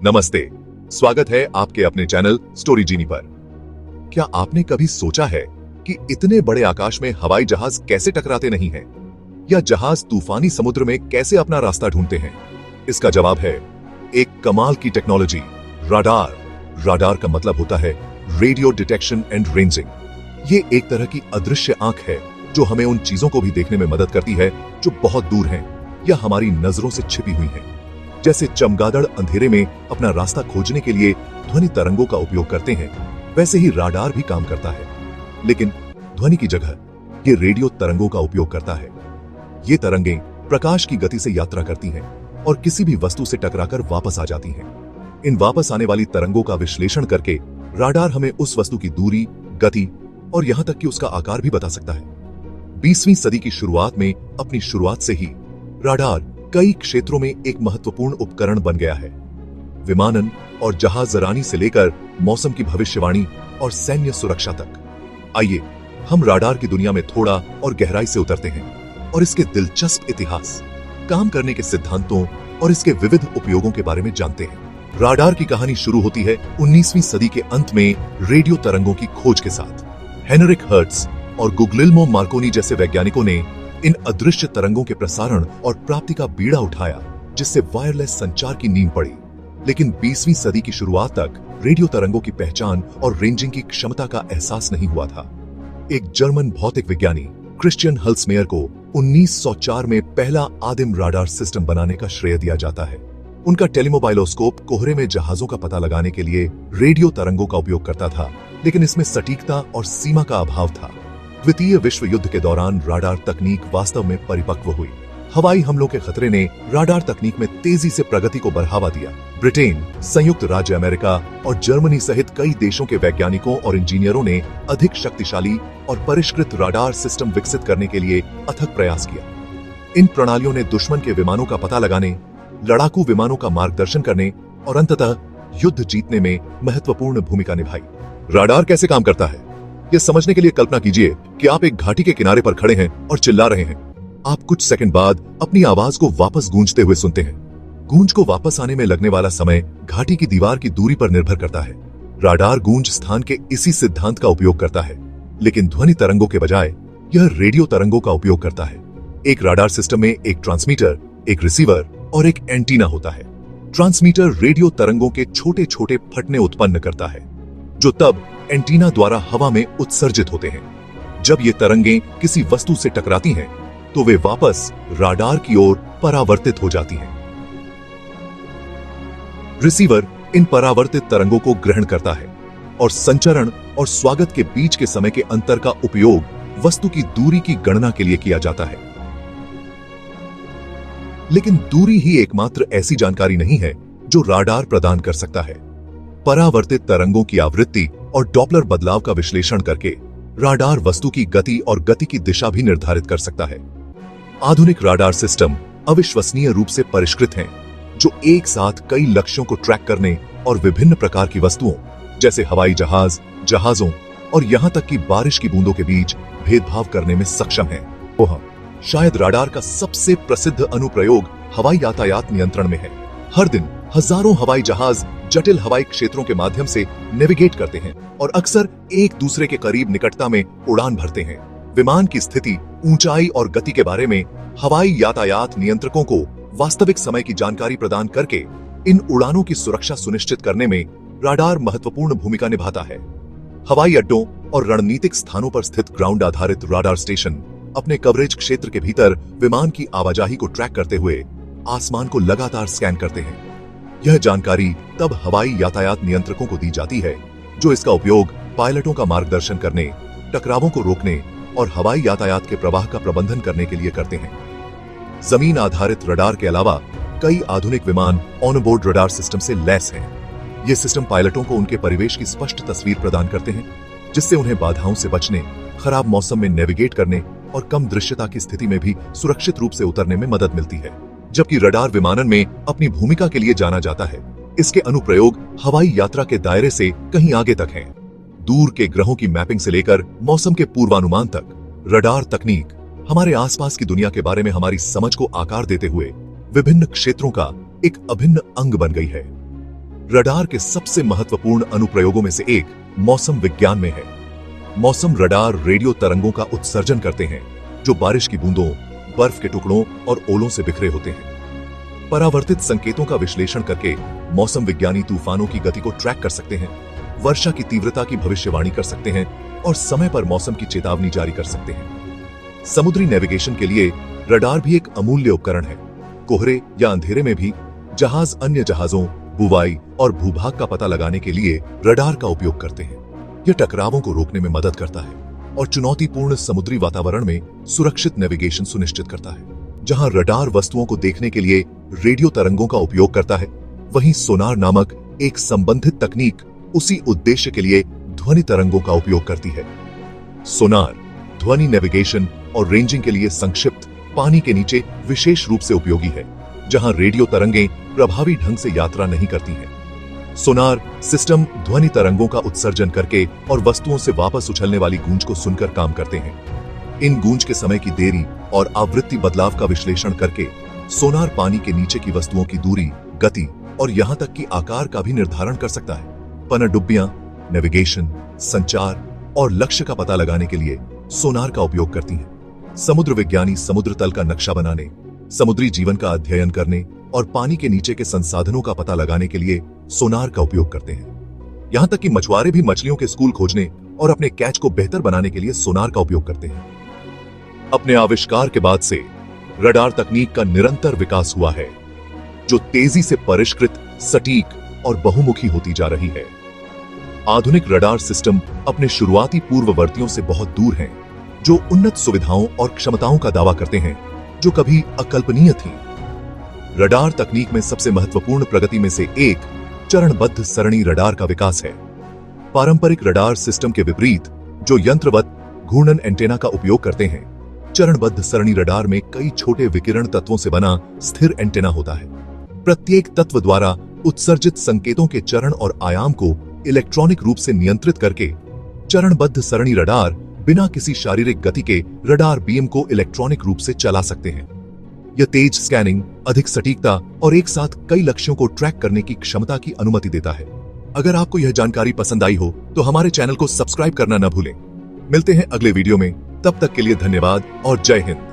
नमस्ते, स्वागत है आपके अपने चैनल स्टोरी जीनी पर। क्या आपने कभी सोचा है कि इतने बड़े आकाश में हवाई जहाज कैसे टकराते नहीं हैं? या जहाज तूफानी समुद्र में कैसे अपना रास्ता ढूंढते हैं? इसका जवाब है एक कमाल की टेक्नोलॉजी, राडार। राडार का मतलब होता है रेडियो डिटेक्शन एंड रेंजिंग। ये एक तरह की अदृश्य आंख है जो हमें उन चीजों को भी देखने में मदद करती है जो बहुत दूर हैं या हमारी नजरों से छिपी हुई हैं। जैसे चमगादड़ अंधेरे में अपना रास्ता खोजने के लिए ध्वनि तरंगों का उपयोग करते हैं, वैसे ही राडार भी काम करता है, लेकिन ध्वनि की जगह ये रेडियो तरंगों का उपयोग करता है। ये तरंगें प्रकाश की गति से यात्रा करती हैं और किसी भी वस्तु से टकराकर वापस आ जाती हैं। इन वापस आने वाली तरंगों का विश्लेषण करके राडार हमें उस वस्तु की दूरी, गति और यहां तक कि उसका आकार भी बता सकता है। 20वीं सदी की शुरुआत में अपनी शुरुआत से ही राडार कई क्षेत्रों में एक महत्वपूर्ण उपकरण बन गया है। विमानन और जहाजरानी से लेकर मौसम की भविष्यवाणी और सैन्य सुरक्षा तक। आइए हम राडार की दुनिया में थोड़ा और गहराई से उतरते हैं और इसके दिलचस्प इतिहास, काम करने के सिद्धांतों और इसके विविध उपयोगों के बारे में जानते हैं। राडार की कहानी शुरू होती है 19वीं सदी के अंत में रेडियो तरंगों की खोज के साथ। हेनरिक हर्ट्ज और गुग्लिल्मो मार्कोनी जैसे वैज्ञानिकों ने इन अदृश्य तरंगों के प्रसारण और प्राप्ति का बीड़ा उठाया, जिससे वायरलेस संचार की नींव पड़ी। लेकिन 20वीं सदी की शुरुआत तक रेडियो तरंगों की पहचान और रेंजिंग की क्षमता का एहसास नहीं हुआ था। एक जर्मन भौतिक विज्ञानी क्रिश्चियन हल्समेयर को 1904 में पहला आदिम राडार सिस्टम बनाने का श्रेय दिया जाता है। उनका टेलीमोबाइलोस्कोप कोहरे में जहाजों का पता लगाने के लिए रेडियो तरंगों का उपयोग करता था, लेकिन इसमें सटीकता और सीमा का अभाव था। द्वितीय विश्व युद्ध के दौरान राडार तकनीक वास्तव में परिपक्व हुई। हवाई हमलों के खतरे ने राडार तकनीक में तेजी से प्रगति को बढ़ावा दिया। ब्रिटेन, संयुक्त राज्य अमेरिका और जर्मनी सहित कई देशों के वैज्ञानिकों और इंजीनियरों ने अधिक शक्तिशाली और परिष्कृत राडार सिस्टम विकसित करने के लिए अथक प्रयास किया। इन प्रणालियों ने दुश्मन के विमानों का पता लगाने, लड़ाकू विमानों का मार्गदर्शन करने और अंततः युद्ध जीतने में महत्वपूर्ण भूमिका निभाई। राडार कैसे काम करता है, ये समझने के लिए कल्पना कीजिए कि आप एक घाटी के किनारे पर खड़े हैं और चिल्ला रहे हैं। आप कुछ सेकंड बाद अपनी आवाज को वापस गूंजते हुए सुनते हैं। गूंज को वापस आने में लगने वाला समय घाटी की दीवार की दूरी पर निर्भर करता है। राडार गूंज स्थान के इसी सिद्धांत का उपयोग करता है, लेकिन ध्वनि तरंगों के बजाय यह रेडियो तरंगों का उपयोग करता है। एक राडार सिस्टम में एक ट्रांसमीटर, एक रिसीवर और एक एंटीना होता है। ट्रांसमीटर रेडियो तरंगों के छोटे छोटे फटने उत्पन्न करता है, जो तब एंटीना द्वारा हवा में उत्सर्जित होते हैं। जब ये तरंगें किसी वस्तु से टकराती हैं, तो वे वापस राडार की ओर परावर्तित हो जाती हैं। रिसीवर इन परावर्तित तरंगों को ग्रहण करता है और संचरण और स्वागत के बीच के समय के अंतर का उपयोग वस्तु की दूरी की गणना के लिए किया जाता है। लेकिन दूरी ही एकमात्र ऐसी जानकारी नहीं है जो राडार प्रदान कर सकता है। परावर्तित तरंगों की आवृत्ति और डॉपलर बदलाव का विश्लेषण करके राडार वस्तु की गति और गति की दिशा भी निर्धारित कर सकता है। आधुनिक राडार सिस्टम अविश्वसनीय रूप से परिष्कृत हैं, जो एक साथ कई लक्ष्यों को ट्रैक करने और विभिन्न प्रकार की वस्तुओं जैसे हवाई जहाज, जहाजों और यहां तक कि बारिश की बूंदों के बीच भेदभाव करने में सक्षम है। शायद राडार का सबसे प्रसिद्ध अनुप्रयोग हवाई यातायात नियंत्रण में है। हर दिन हजारों हवाई जहाज जटिल हवाई क्षेत्रों के माध्यम से नेविगेट करते हैं और अक्सर एक दूसरे के करीब निकटता में उड़ान भरते हैं। विमान की स्थिति, ऊंचाई और गति के बारे में हवाई यातायात नियंत्रकों को वास्तविक समय की जानकारी प्रदान करके इन उड़ानों की सुरक्षा सुनिश्चित करने में राडार महत्वपूर्ण भूमिका निभाता है। हवाई अड्डों और रणनीतिक स्थानों पर स्थित ग्राउंड आधारित राडार स्टेशन अपने कवरेज क्षेत्र के भीतर विमान की आवाजाही को ट्रैक करते हुए आसमान को लगातार स्कैन करते हैं। यह जानकारी तब हवाई यातायात नियंत्रकों को दी जाती है, जो इसका उपयोग पायलटों का मार्गदर्शन करने, टकरावों को रोकने और हवाई यातायात के प्रवाह का प्रबंधन करने के लिए करते हैं। जमीन आधारित रडार के अलावा कई आधुनिक विमान ऑन-बोर्ड रडार सिस्टम से लैस हैं। ये सिस्टम पायलटों को उनके परिवेश की स्पष्ट तस्वीर प्रदान करते हैं, जिससे उन्हें बाधाओं से बचने, खराब मौसम में नेविगेट करने और कम दृश्यता की स्थिति में भी सुरक्षित रूप से उतरने में मदद मिलती है। जबकि रडार विमानन में अपनी भूमिका के लिए जाना जाता है, इसके अनुप्रयोग हवाई यात्रा के दायरे से कहीं आगे तक हैं। दूर के ग्रहों की मैपिंग से लेकर मौसम के पूर्वानुमान तक रडार तकनीक हमारे आसपास की दुनिया के बारे में हमारी समझ को आकार देते हुए विभिन्न क्षेत्रों का एक अभिन्न अंग बन गई है। रडार के सबसे महत्वपूर्ण अनुप्रयोगों में से एक मौसम विज्ञान में है। मौसम रडार रेडियो तरंगों का उत्सर्जन करते हैं जो बारिश की बूंदों, बर्फ के टुकड़ों और ओलों से बिखरे होते हैं। परावर्तित संकेतों का विश्लेषण करके मौसम विज्ञानी तूफानों की गति को ट्रैक कर सकते हैं, वर्षा की तीव्रता की भविष्यवाणी कर सकते हैं और समय पर मौसम की चेतावनी जारी कर सकते हैं। समुद्री नेविगेशन के लिए रडार भी एक अमूल्य उपकरण है। कोहरे या अंधेरे में भी जहाज अन्य जहाजों, बुवाई और भूभाग का पता लगाने के लिए रडार का उपयोग करते हैं। यह टकरावों को रोकने में मदद करता है और चुनौतीपूर्ण समुद्री वातावरण में सुरक्षित नेविगेशन सुनिश्चित करता है। जहां रडार वस्तुओं को देखने के लिए रेडियो तरंगों का उपयोग करता है, वहीं सोनार नामक एक संबंधित तकनीक उसी उद्देश्य के लिए ध्वनि तरंगों का उपयोग करती है। सोनार ध्वनि नेविगेशन और रेंजिंग के लिए संक्षिप्त पानी के नीचे विशेष रूप से उपयोगी है, जहां रेडियो तरंगें प्रभावी ढंग से यात्रा नहीं करती हैं। सोनार सिस्टम ध्वनि तरंगों का उत्सर्जन करके और वस्तुओं से वापस उछलने वाली गूंज को सुनकर काम करते हैं। इन गूंज के समय की देरी और आवृत्ति बदलाव का विश्लेषण करके सोनार पानी के नीचे की वस्तुओं की दूरी, गति और यहां तक कि आकार का भी निर्धारण कर सकता है। पनडुब्बियां नेविगेशन, संचार और लक्ष्य का पता लगाने के लिए सोनार का उपयोग करती हैं। समुद्र विज्ञानी समुद्र तल का नक्शा बनाने, समुद्री जीवन का अध्ययन करने और पानी के नीचे के संसाधनों का पता लगाने के लिए सोनार का उपयोग करते हैं। यहां तक कि मछुआरे भी मछलियों के स्कूल खोजने और अपने कैच को बेहतर बनाने के लिए सोनार का उपयोग करते हैं। अपने आविष्कार के बाद से रडार तकनीक का निरंतर विकास हुआ है, जो तेजी से परिष्कृत, सटीक और बहुमुखी होती जा रही है। आधुनिक रडार सिस्टम अपने शुरुआती पूर्ववर्तियों से बहुत दूर हैं, जो उन्नत सुविधाओं और क्षमताओं का दावा करते हैं जो कभी अकल्पनीय थी। रडार तकनीक में सबसे महत्वपूर्ण प्रगति में से एक चरणबद्ध सरणी रडार का विकास है। पारंपरिक रडार सिस्टम के विपरीत, जो यंत्रवत घूर्णन एंटेना का उपयोग करते हैं, चरणबद्ध सरणी रडार में कई छोटे विकिरण तत्वों से बना स्थिर एंटेना होता है। प्रत्येक तत्व द्वारा उत्सर्जित संकेतों के चरण और आयाम को इलेक्ट्रॉनिक रूप से नियंत्रित करके चरणबद्ध सरणी रडार बिना किसी शारीरिक गति के रडार बीम को इलेक्ट्रॉनिक रूप से चला सकते हैं। यह तेज स्कैनिंग, अधिक सटीकता और एक साथ कई लक्ष्यों को ट्रैक करने की क्षमता की अनुमति देता है। अगर आपको यह जानकारी पसंद आई हो तो हमारे चैनल को सब्सक्राइब करना न भूलें। मिलते हैं अगले वीडियो में, तब तक के लिए धन्यवाद और जय हिंद।